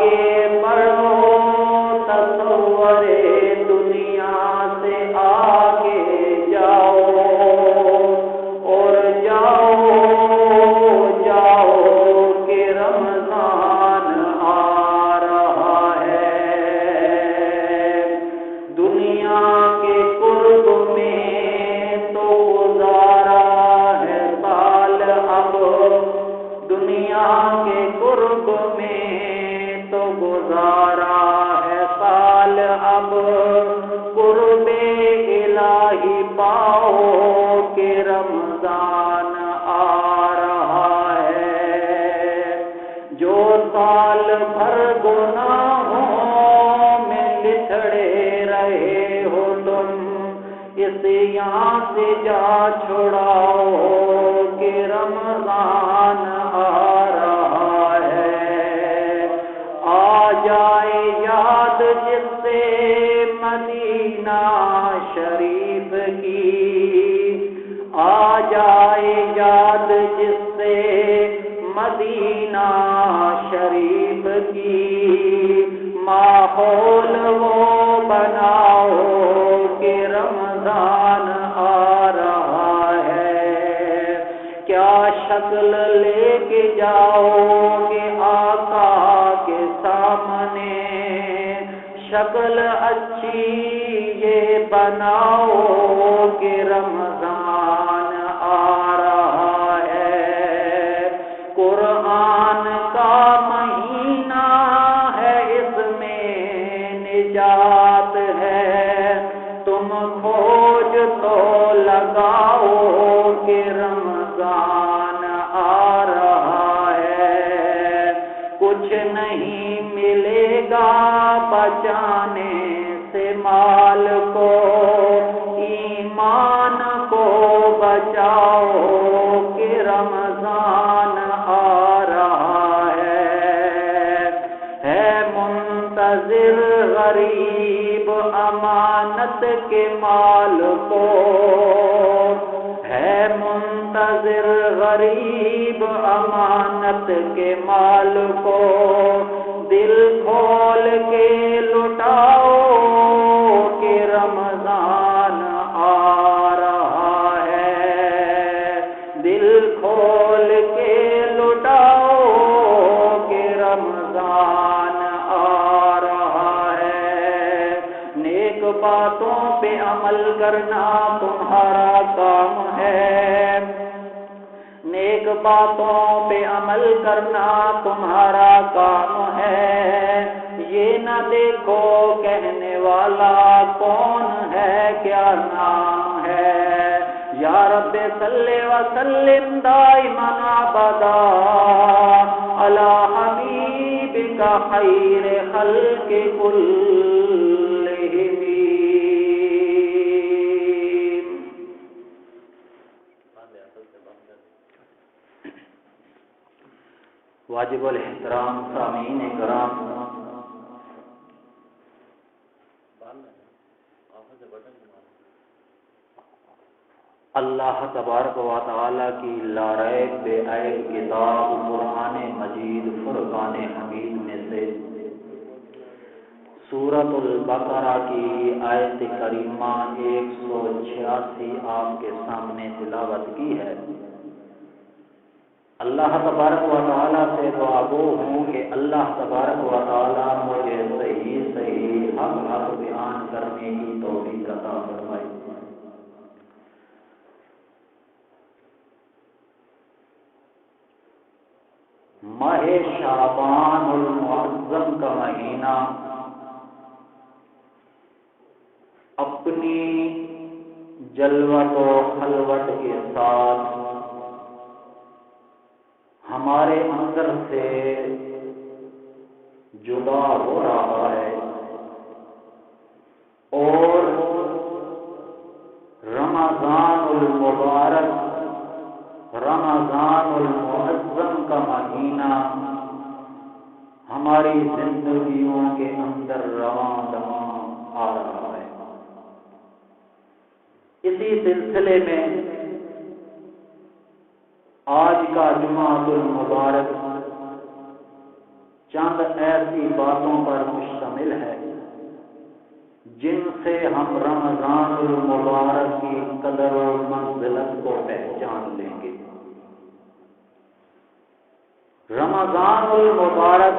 آگے بڑھو تصور دنیا سے آگے جاؤ اور جاؤ کہ رمضان آ رہا ہے۔ دنیا کے قرب میں تو گزارا ہے سال اب، دنیا کے قرب میں تو گزارا ہے سال اب، قرب الہی پاؤ کہ رمضان آ رہا ہے۔ جو سال بھر گناہوں میں لتھڑے رہے ہو تم، اس یہاں سے جا چھڑاؤ کہ رمضان آ رہا ہے۔ آ جائے یاد جس سے مدینہ شریف کی، آ جائے یاد جس سے مدینہ شریف کی، ماحول وہ بناؤ کہ رمضان آ رہا ہے۔ کیا شکل لے کے جاؤ گے آقا کے سامنے، شکل اچھی یہ بناؤ کہ رمضان آ رہا ہے۔ قرآن کا مہینہ ہے، اس میں نجات ہے، تم کھوج تو لگاؤ کہ رمضان آ رہا ہے۔ کچھ نہیں ملے گا بچانے سے مال کو، ایمان کو بچاؤ کہ رمضان آ رہا ہے منتظر غریب امانت کے مال کو، ہے منتظر غریب امانت کے مال کو، دل کھول کے لٹاؤ کہ رمضان آ رہا ہے۔ دل کھول کے لٹاؤ کہ رمضان آ رہا ہے۔ نیک باتوں پہ عمل کرنا تمہارا کام ہے، نیک باتوں پہ عمل کرنا تمہارا کام ہے۔ یہ نہ دیکھو کہنے والا کون ہے، کیا نام ہے۔ یا رب صلی وسلم دائما ابدا علی حبیبک خیر خلق کلہم۔ واجب الاحترام سامعین کرام، اللہ تبارک و تعالی کی لاریب بے عیب کتاب قرآن مجید فرقان حمید میں سے سورۃ البقرہ کی آیت کریمہ 186 آپ کے سامنے تلاوت کی ہے۔ اللہ تبارک و تعالیٰ سے دعا گو ہوں کہ اللہ تبارک و تعالیٰ مجھے صحیح حق بیان کرنے کی توفیق عطا فرمائے۔ ماہ شعبان المعظم کا مہینہ اپنی جلوت و خلوت کے ساتھ ہمارے اندر سے جدا ہو رہا ہے، اور رمضان المبارک، رمضان المعظم کا مہینہ ہماری زندگیوں کے اندر رواں دواں آ رہا ہے۔ اسی سلسلے میں آج کا جمعہ المبارک چند ایسی باتوں پر مشتمل ہے جن سے ہم رمضان المبارک کی قدر و منزلت کو پہچان لیں گے۔ رمضان المبارک،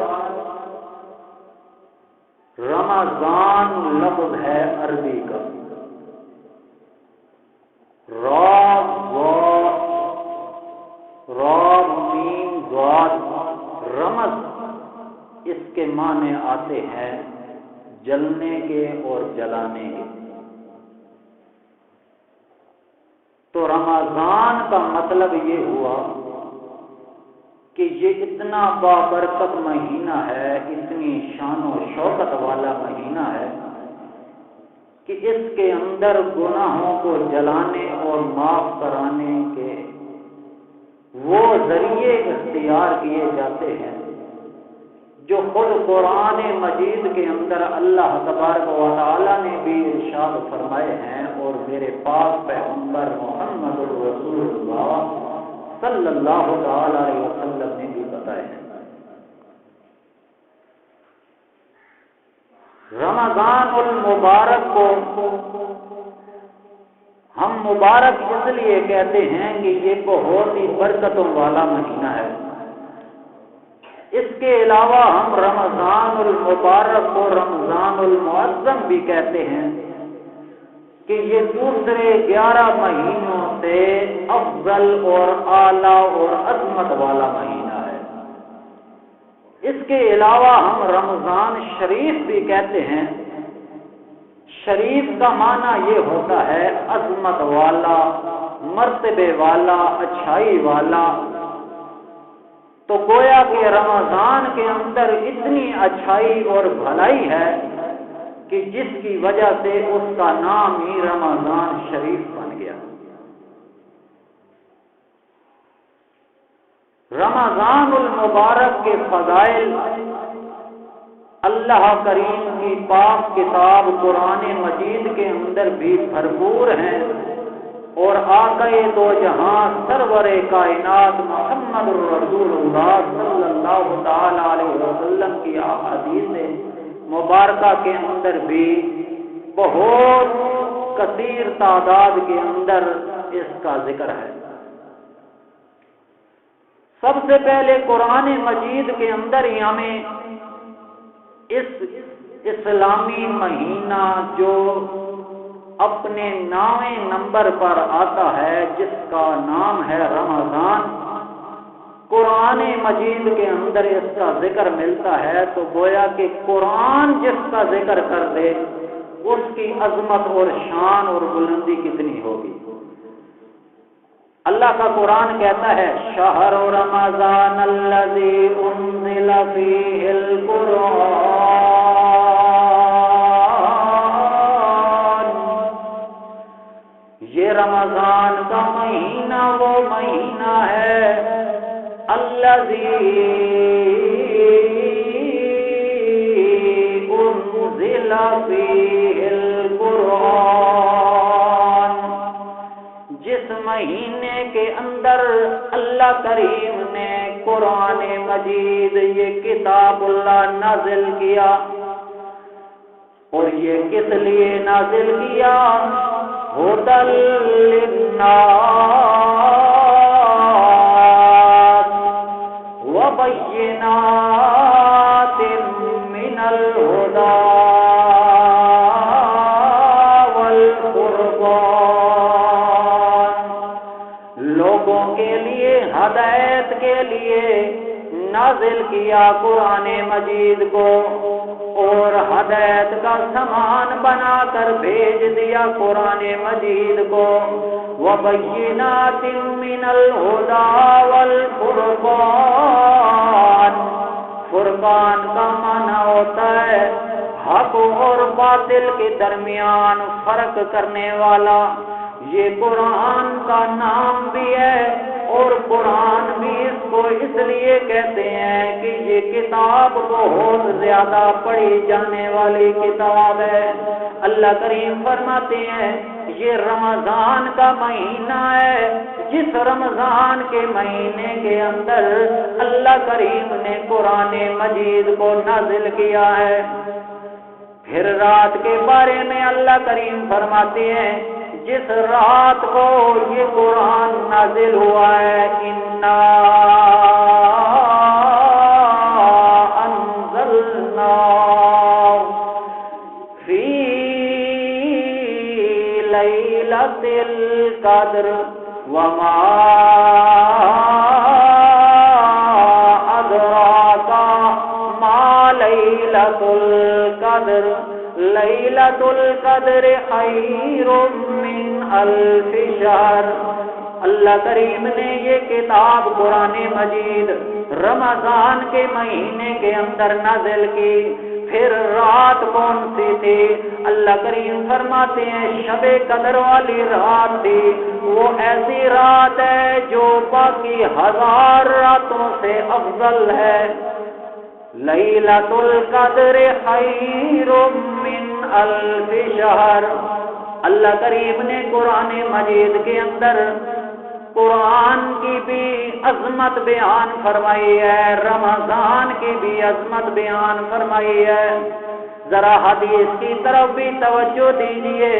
رمضان لفظ ہے عربی کا، رمض، اس کے معنی آتے ہیں جلنے کے اور جلانے کے۔ تو رمضان کا مطلب یہ ہوا کہ یہ اتنا بابرکت مہینہ ہے، اتنی شان و شوکت والا مہینہ ہے کہ اس کے اندر گناہوں کو جلانے اور معاف کرانے کے وہ ذریعے اختیار کیے جاتے ہیں جو خود قرآن مجید کے اندر اللہ تبارک و تعالی نے بھی ارشاد فرمائے ہیں اور میرے پاک پیغمبر محمد رسول اللہ صلی اللہ تعالی علیہ وسلم نے بھی بتائے ہیں۔ رمضان المبارک کو ہم مبارک اس لیے کہتے ہیں کہ یہ بہت ہی برکتوں والا مہینہ ہے۔ اس کے علاوہ ہم رمضان المبارک کو رمضان المعظم بھی کہتے ہیں کہ یہ دوسرے 11 مہینوں سے افضل اور اعلیٰ اور عظمت والا مہینہ ہے۔ اس کے علاوہ ہم رمضان شریف بھی کہتے ہیں۔ شریف کا معنی یہ ہوتا ہے عظمت والا، مرتبے والا، اچھائی والا۔ تو گویا کہ رمضان کے اندر اتنی اچھائی اور بھلائی ہے کہ جس کی وجہ سے اس کا نام ہی رمضان شریف بن گیا۔ رمضان المبارک کے فضائل اللہ کریم کی پاک کتاب قرآن مجید کے اندر بھی بھرپور ہیں، اور آقا دو جہاں سرور کائنات محمد رسول اللہ صلی اللہ تعالی علیہ وسلم کی احادیث مبارکہ کے اندر بھی بہت کثیر تعداد کے اندر اس کا ذکر ہے۔ سب سے پہلے قرآن مجید کے اندر ہی ہمیں اس اسلامی مہینہ جو اپنے 9ویں نمبر پر آتا ہے، جس کا نام ہے رمضان، قرآن مجید کے اندر اس کا ذکر ملتا ہے۔ تو گویا کہ قرآن جس کا ذکر کر دے اس کی عظمت اور شان اور بلندی کتنی ہوگی۔ اللہ کا قرآن کہتا ہے شہر رمضان الذی انزل فیہ القرآن، یہ رمضان کا مہینہ وہ مہینہ ہے الذی انزل فیہ القرآن، جس مہینے کے اندر اللہ کریم نے قرآن مجید یہ کتاب اللہ نازل کیا۔ اور یہ کس لیے نازل کیا؟ ھدی للناس وبینات من الہدی لوگوں کے لیے، ہدایت کے لیے نازل کیا قرآن مجید کو، اور ہدایت کا سامان بنا کر بھیج دیا قرآن مجید کو۔ وَبَيِّنَاتٍ مِّنَ الْهُدَى وَالْفُرْقَانِ، فرقان کا معنی ہوتا ہے حق اور باطل کے درمیان فرق کرنے والا۔ یہ قرآن کا نام بھی ہے اور قرآن بھی اس کو اس لیے کہتے ہیں کہ یہ کتاب بہت زیادہ پڑھی جانے والی کتاب ہے۔ اللہ کریم فرماتے ہیں یہ رمضان کا مہینہ ہے، جس رمضان کے مہینے کے اندر اللہ کریم نے قرآن مجید کو نازل کیا ہے۔ پھر رات کے بارے میں اللہ کریم فرماتے ہیں جس رات کو یہ قرآن نازل ہوا ہے، انا انزلنا فی لیلۃ القدر وما ادراک ما لیلۃ القدر لیلۃ القدر خیر من الف شہر۔ اللہ کریم نے یہ کتاب قرآن مجید رمضان کے مہینے کے اندر نازل کی۔ پھر رات کون سی تھی؟ اللہ کریم فرماتے ہیں شب قدر والی رات تھی۔ وہ ایسی رات ہے جو باقی 1000 راتوں سے افضل ہے۔ لیلۃ القدر خیر من الف شہر۔ اللہ کریم نے قرآن مجید کے اندر قرآن کی بھی عظمت بیان فرمائی ہے، رمضان کی بھی عظمت بیان فرمائی ہے۔ ذرا حدیث کی طرف بھی توجہ دیجیے۔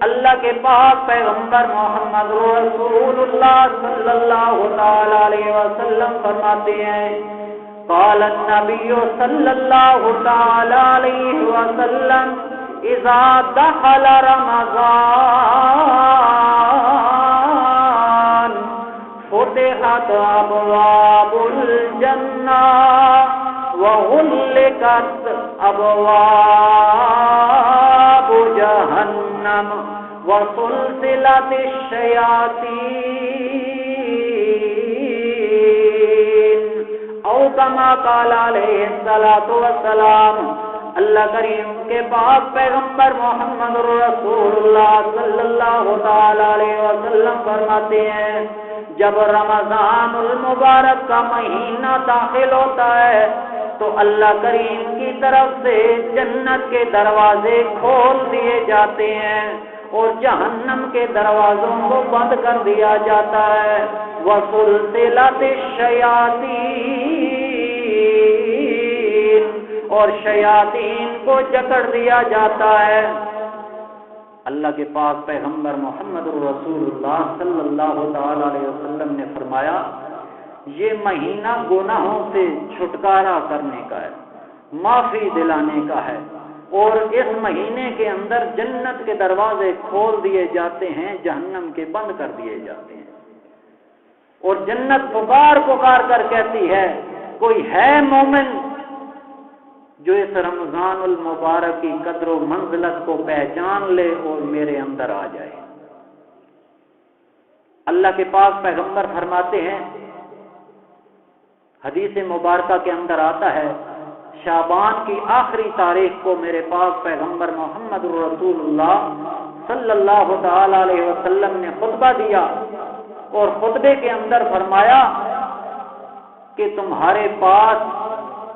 اللہ کے پاک پیغمبر محمد رسول اللہ صلی اللہ تعالی علیہ وسلم فرماتے ہیں قال النبی صلی اللہ تعالی علیہ وسلم اذا دخل رمضان فتحت ابواب الجنہ وغلقت ابواب جہنم وسلسلت الشیاطین او کما قال علیہ الصلوۃ والسلام۔ اللہ کریم کے پاک پیغمبر محمد رسول اللہ صلی اللہ تعالی علیہ وسلم فرماتے ہیں جب رمضان المبارک کا مہینہ داخل ہوتا ہے تو اللہ کریم کی طرف سے جنت کے دروازے کھول دیے جاتے ہیں اور جہنم کے دروازوں کو بند کر دیا جاتا ہے۔ وسلسلت الشیاطین، اور شیاطین کو جکڑ دیا جاتا ہے۔ اللہ کے پاک پیغمبر محمد رسول اللہ صلی اللہ تعالی علیہ وسلم نے فرمایا یہ مہینہ گناہوں سے چھٹکارا کرنے کا ہے، معافی دلانے کا ہے، اور اس مہینے کے اندر جنت کے دروازے کھول دیے جاتے ہیں، جہنم کے بند کر دیے جاتے ہیں، اور جنت پکار پکار کر کہتی ہے کوئی ہے مومن جو اس رمضان المبارک کی قدر و منزلت کو پہچان لے اور میرے اندر آ جائے۔ اللہ کے پاک پیغمبر فرماتے ہیں حدیث مبارکہ کے اندر آتا ہے شعبان کی آخری تاریخ کو میرے پاک پیغمبر محمد رسول اللہ صلی اللہ تعالی علیہ وسلم نے خطبہ دیا اور خطبے کے اندر فرمایا کہ تمہارے پاس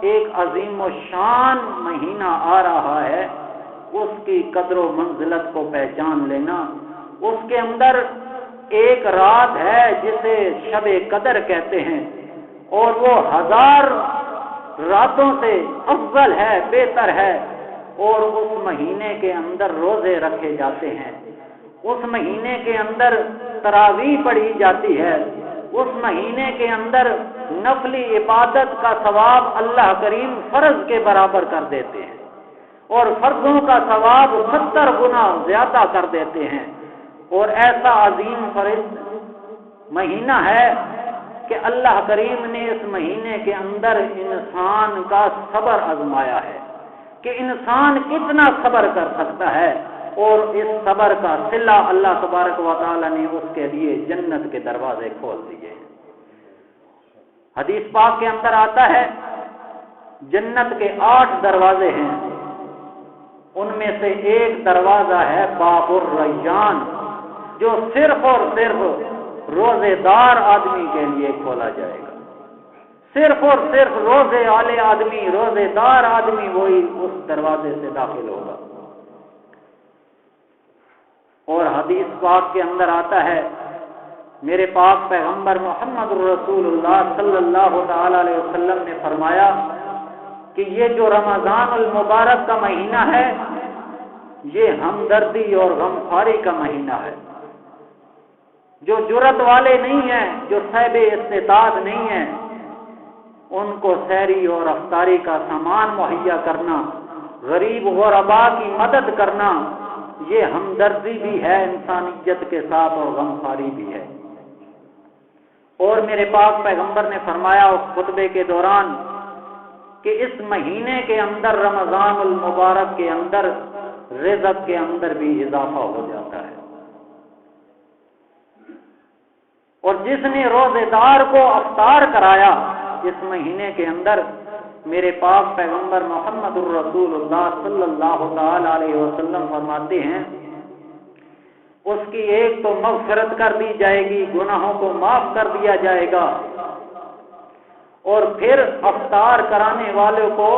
ایک عظیم و شان مہینہ آ رہا ہے، اس کی قدر و منزلت کو پہچان لینا۔ اس کے اندر ایک رات ہے جسے شب قدر کہتے ہیں، اور وہ 1000 راتوں سے افضل ہے، بہتر ہے، اور اس مہینے کے اندر روزے رکھے جاتے ہیں، اس مہینے کے اندر تراویح پڑھی جاتی ہے، اس مہینے کے اندر نفلی عبادت کا ثواب اللہ کریم فرض کے برابر کر دیتے ہیں، اور فرضوں کا ثواب 70 گنا زیادہ کر دیتے ہیں۔ اور ایسا عظیم فرض مہینہ ہے کہ اللہ کریم نے اس مہینے کے اندر انسان کا صبر آزمایا ہے کہ انسان کتنا صبر کر سکتا ہے، اور اس صبر کا صلہ اللہ تبارک و تعالی نے اس کے لیے جنت کے دروازے کھول دیے۔ حدیث پاک کے اندر آتا ہے جنت کے 8 دروازے ہیں، ان میں سے ایک دروازہ ہے باب الریان جو صرف اور صرف روزے دار آدمی کے لیے کھولا جائے گا۔ صرف اور صرف روزے والے آدمی، روزے دار آدمی وہی اس دروازے سے داخل ہوگا۔ اور حدیث پاک کے اندر آتا ہے، میرے پاک پیغمبر محمد رسول اللہ صلی اللہ تعالی علیہ وسلم نے فرمایا کہ یہ جو رمضان المبارک کا مہینہ ہے یہ ہمدردی اور غمخواری کا مہینہ ہے۔ جو جرت والے نہیں ہیں، جو صاحب استطاعت نہیں ہیں، ان کو سحری اور افطاری کا سامان مہیا کرنا، غریب غرباء کی مدد کرنا، یہ ہمدردی بھی ہے انسانیت کے ساتھ اور غمخواری بھی ہے۔ اور میرے پاک پیغمبر نے فرمایا اس خطبے کے دوران کہ اس مہینے کے اندر، رمضان المبارک کے اندر، رزق کے اندر بھی اضافہ ہو جاتا ہے۔ اور جس نے روزے دار کو افطار کرایا اس مہینے کے اندر، میرے پاک پیغمبر محمد الرسول اللہ صلی اللہ تعالی علیہ وسلم فرماتے ہیں اس کی ایک تو مغفرت کر دی جائے گی، گناہوں کو معاف کر دیا جائے گا، اور پھر افطار کرانے والوں کو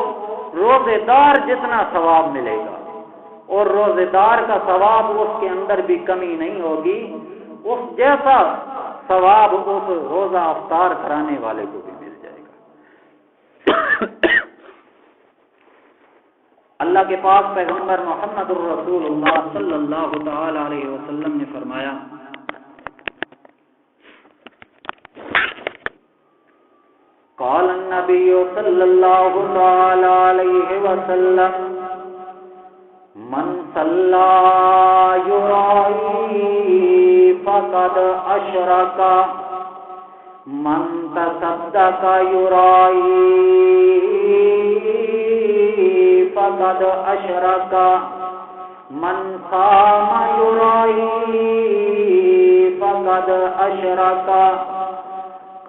روزے دار جتنا ثواب ملے گا، اور روزے دار کا ثواب اس کے اندر بھی کمی نہیں ہوگی، اس جیسا ثواب اس روزہ افطار کرانے والے کو بھی مل جائے گا۔ اللہ کے پاک پیغمبر محمد الرسول اللہ صلی اللہ تعالی علیہ وسلم نے فرمایا، قال النبی صلی اللہ تعالی علیہ وسلم، من صلی یرائی فقد اشرک، من تصدق یرائی فقد اشرک، من صام یرائی فقد اشرک،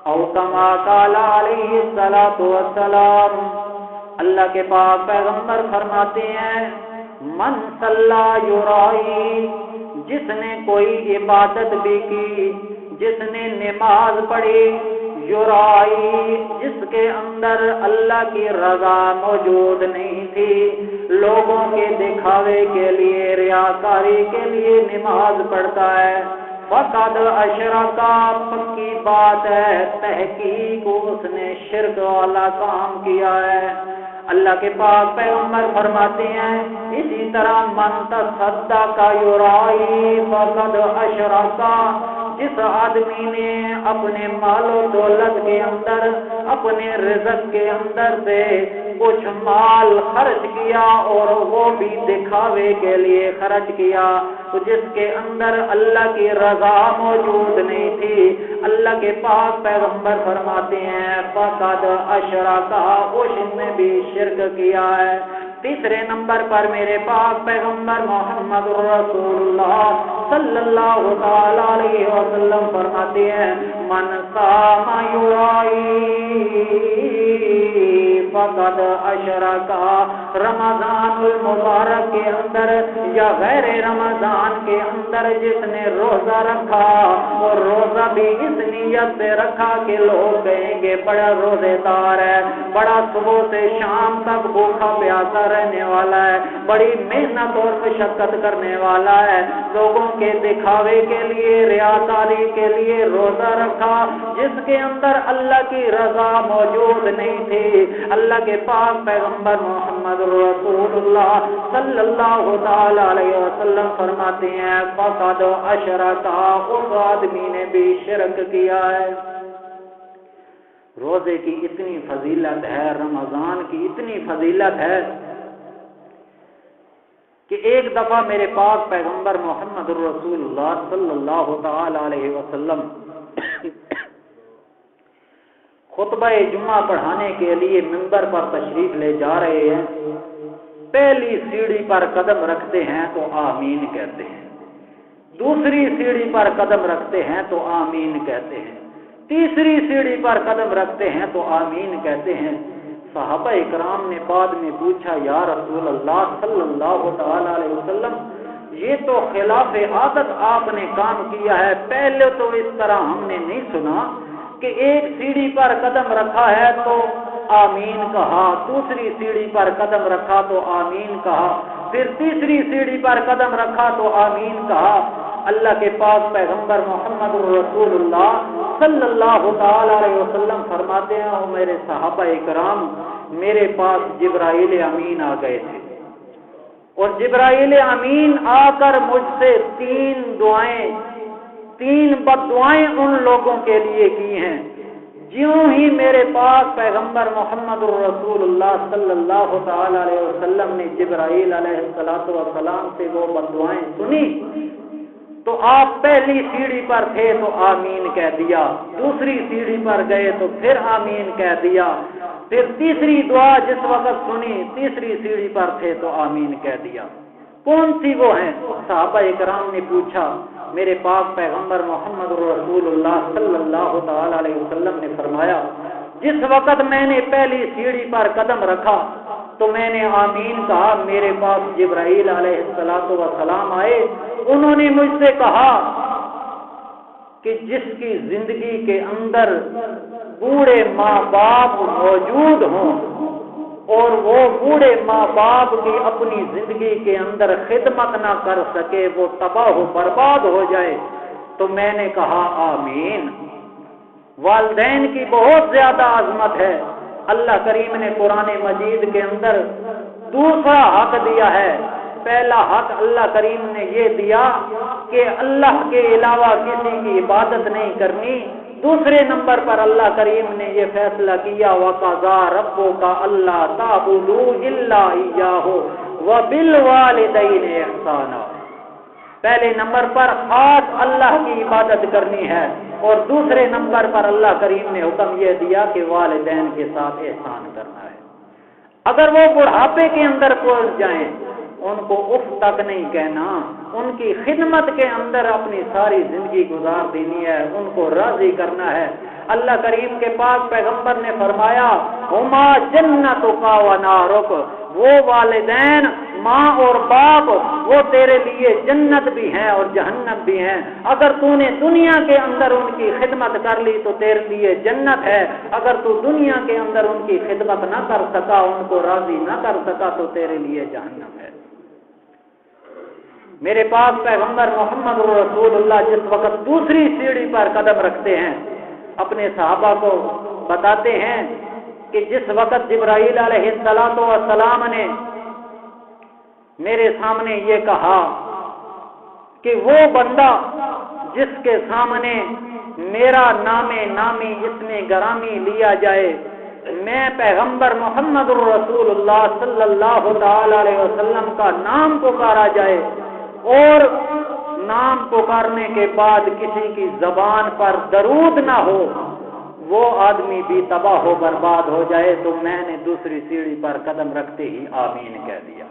او کما قال علیہ الصلوۃ والسلام۔ اللہ کے پاک پیغمبر فرماتے ہیں، من صلی یرائی، جس نے کوئی عبادت بھی کی، جس نے نماز پڑھی، یرائی، جس کے اندر اللہ کی رضا موجود نہیں تھی، لوگوں کے دکھاوے کے لیے، ریاکاری کے لیے نماز پڑھتا ہے، فقد اشرک، پکی بات ہے، تحقیق اس نے شرک والا کام کیا ہے۔ اللہ کے پاک پیغمبر فرماتے ہیں، اسی طرح من تصدق یرائی فقد اشرک، جس آدمی نے اپنے مال و دولت کے اندر، اپنے رزق کے اندر سے کچھ مال خرچ کیا اور وہ بھی دکھاوے کے لیے خرچ کیا، تو جس کے اندر اللہ کی رضا موجود نہیں تھی، اللہ کے پاک پیغمبر فرماتے ہیں فقد اشرک، اس نے بھی شرک کیا ہے۔ تیسرے نمبر پر میرے پاک پیغمبر محمد رسول اللہ صلی اللہ تعالی علیہ وسلم فرماتے ہیں، من صام یرائی فقد اشرک، رمضان المبارک کے اندر یا غیر رمضان کے اندر جس نے روزہ رکھا، اور روزہ بھی اس نیت سے رکھا کہ لوگ کہیں گے بڑا روزے دار ہے، بڑا صبح سے شام تک بھوکا پیاسا رہنے والا ہے، بڑی محنت اور مشقت کرنے والا ہے، لوگوں کے دکھاوے کے لیے، ریاکاری کے لیے روزہ رکھا، جس کے اندر اللہ کی رضا موجود نہیں تھی۔ اللہ کے پاک پیغمبر محمد رسول اللہ صلی اللہ تعالی علیہ وسلم فرماتے ہیں فقد اشرک، اس آدمی نے بھی شرک کیا ہے۔ روزے کی اتنی فضیلت ہے، رمضان کی اتنی فضیلت ہے کہ ایک دفعہ میرے پاک پیغمبر محمد الرسول اللہ صلی اللہ تعالی علیہ وسلم خطبہ جمعہ پڑھانے کے لیے منبر پر تشریف لے جا رہے ہیں، پہلی سیڑھی پر قدم رکھتے ہیں تو آمین کہتے ہیں، دوسری سیڑھی پر قدم رکھتے ہیں تو آمین کہتے ہیں، تیسری سیڑھی پر قدم رکھتے ہیں تو آمین کہتے ہیں۔ صحابہ اکرام نے بعد میں پوچھا، یا رسول اللہ صلی اللہ تعالی علیہ وسلم، یہ تو خلاف عادت آپ نے کام کیا ہے، پہلے تو اس طرح ہم نے نہیں سنا، کہ ایک سیڑھی پر قدم رکھا ہے تو آمین کہا، دوسری سیڑھی پر قدم رکھا تو آمین کہا، پھر تیسری سیڑھی پر قدم رکھا تو آمین کہا۔ اللہ کے پاک پیغمبر محمد رسول اللہ صلی اللہ تعالی علیہ وسلم فرماتے ہیں، اور میرے صحابہ کرام، میرے پاس جبرائیل امین آ گئے تھے، اور جبرائیل امین آ کر مجھ سے تین بد دعائیں ان لوگوں کے لیے کی ہیں۔ جیوں ہی میرے پاس پیغمبر محمد رسول اللہ صلی اللہ تعالی علیہ وسلم نے جبرائیل علیہ السلام سے وہ بد دعائیں سنی تو آپ پہلی سیڑھی پر تھے تو آمین کہہ دیا، دوسری سیڑھی پر گئے تو پھر آمین کہہ دیا، پھر تیسری دعا جس وقت سنی تیسری سیڑھی پر تھے تو آمین کہہ دیا۔ کون سی وہ ہیں؟ صحابہ کرام نے پوچھا۔ میرے پاک پیغمبر محمد رسول اللہ صلی اللہ تعالی علیہ وسلم نے فرمایا، جس وقت میں نے پہلی سیڑھی پر قدم رکھا تو میں نے آمین کہا، میرے پاس جبرائیل علیہ السلام آئے، انہوں نے مجھ سے کہا کہ جس کی زندگی کے اندر بوڑھے ماں باپ موجود ہوں اور وہ بوڑھے ماں باپ کی اپنی زندگی کے اندر خدمت نہ کر سکے، وہ تباہ و برباد ہو جائے، تو میں نے کہا آمین۔ والدین کی بہت زیادہ عظمت ہے۔ اللہ کریم نے قرآن مجید کے اندر دوسرا حق دیا ہے۔ پہلا حق اللہ کریم نے یہ دیا کہ اللہ کے علاوہ کسی کی عبادت نہیں کرنی۔ دوسرے نمبر پر اللہ کریم نے یہ فیصلہ کیا، وَقَضَىٰ رَبُّكَ أَلَّا تَعْبُدُوا إِلَّا إِيَّاهُ وَبِالْوَالِدَيْنِ إِحْسَانًا۔ پہلے نمبر پر خاص اللہ کی عبادت کرنی ہے، اور دوسرے نمبر پر اللہ کریم نے حکم یہ دیا کہ والدین کے ساتھ احسان کرنا ہے۔ اگر وہ بڑھاپے کے اندر پہنچ جائیں، ان کو اف تک نہیں کہنا، ان کی خدمت کے اندر اپنی ساری زندگی گزار دینی ہے، ان کو راضی کرنا ہے۔ اللہ کریم کے پاک پیغمبر نے فرمایا، ہما جنتک و نارک، وہ والدین ماں اور باپ وہ تیرے لیے جنت بھی ہیں اور جہنم بھی ہیں۔ اگر تو نے دنیا کے اندر ان کی خدمت کر لی تو تیرے لیے جنت ہے، اگر تو دنیا کے اندر ان کی خدمت نہ کر سکا، ان کو راضی نہ کر سکا تو تیرے لیے جہنم ہے۔ میرے پاس پیغمبر محمد رسول اللہ جس وقت دوسری سیڑھی پر قدم رکھتے ہیں، اپنے صحابہ کو بتاتے ہیں کہ جس وقت جبرائیل علیہ السلام نے میرے سامنے یہ کہا کہ وہ بندہ جس کے سامنے میرا نامی اسم گرامی لیا جائے، میں پیغمبر محمد رسول اللہ صلی اللہ تعالی علیہ وسلم کا نام پکارا جائے، اور نام پکارنے کے بعد کسی کی زبان پر درود نہ ہو، وہ آدمی بھی تباہ و برباد ہو جائے، تو میں نے دوسری سیڑھی پر قدم رکھتے ہی آمین کہہ دیا۔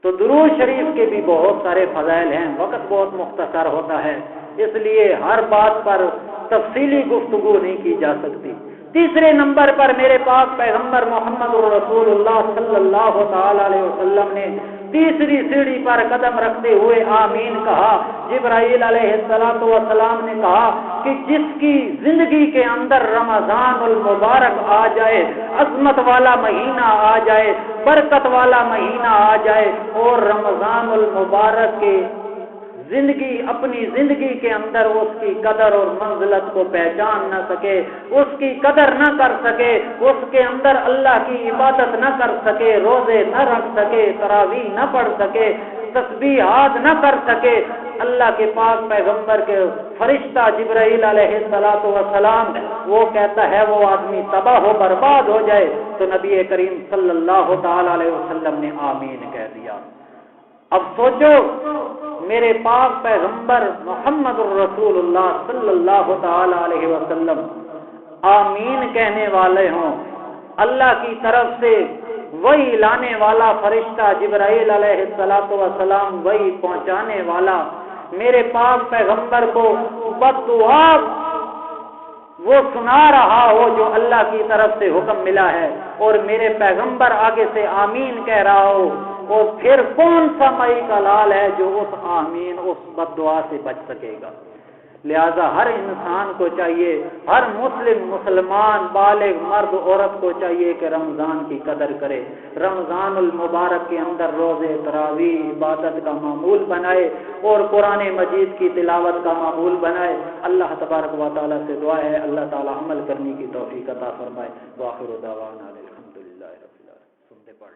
تو درود شریف کے بھی بہت سارے فضائل ہیں، وقت بہت مختصر ہوتا ہے، اس لیے ہر بات پر تفصیلی گفتگو نہیں کی جا سکتی۔ تیسرے نمبر پر میرے پاک پیغمبر محمد رسول اللہ صلی اللہ تعالی علیہ وسلم نے تیسری سیڑھی پر قدم رکھتے ہوئے آمین کہا۔ جبرائیل علیہ السلام نے کہا کہ جس کی زندگی کے اندر رمضان المبارک آ جائے، عظمت والا مہینہ آ جائے، برکت والا مہینہ آ جائے، اور رمضان المبارک کے اپنی زندگی کے اندر اس کی قدر اور منزلت کو پہچان نہ سکے، اس کی قدر نہ کر سکے، اس کے اندر اللہ کی عبادت نہ کر سکے، روزے نہ رکھ سکے، تراویح نہ پڑھ سکے، تسبیحات نہ کر سکے، اللہ کے پاک پیغمبر کے فرشتہ جبرائیل علیہ السلام وہ کہتا ہے وہ آدمی تباہ و برباد ہو جائے، تو نبی کریم صلی اللہ تعالی علیہ وسلم نے آمین کہہ دیا۔ اب سوچو، میرے پاک پیغمبر محمد الرسول اللہ صلی اللہ تعالی علیہ وسلم آمین کہنے والے ہوں، اللہ کی طرف سے وہی لانے والا فرشتہ جبرائیل علیہ السلام وہی پہنچانے والا میرے پاک پیغمبر کو بددعا وہ سنا رہا ہو جو اللہ کی طرف سے حکم ملا ہے، اور میرے پیغمبر آگے سے آمین کہہ رہا ہو، اور پھر کون سا مئی کا لال ہے جو اس آمین اس بد دعا سے بچ سکے گا؟ لہذا ہر انسان کو چاہیے، ہر مسلمان بالغ مرد عورت کو چاہیے کہ رمضان کی قدر کرے، رمضان المبارک کے اندر روزے تراویح عبادت کا معمول بنائے اور قرآن مجید کی تلاوت کا معمول بنائے۔ اللہ تبارک و تعالیٰ سے دعا ہے اللہ تعالیٰ عمل کرنے کی توفیق عطا فرمائے۔ وآخر دعوانا الحمدللہ رب العالمین۔ سنتے پڑھ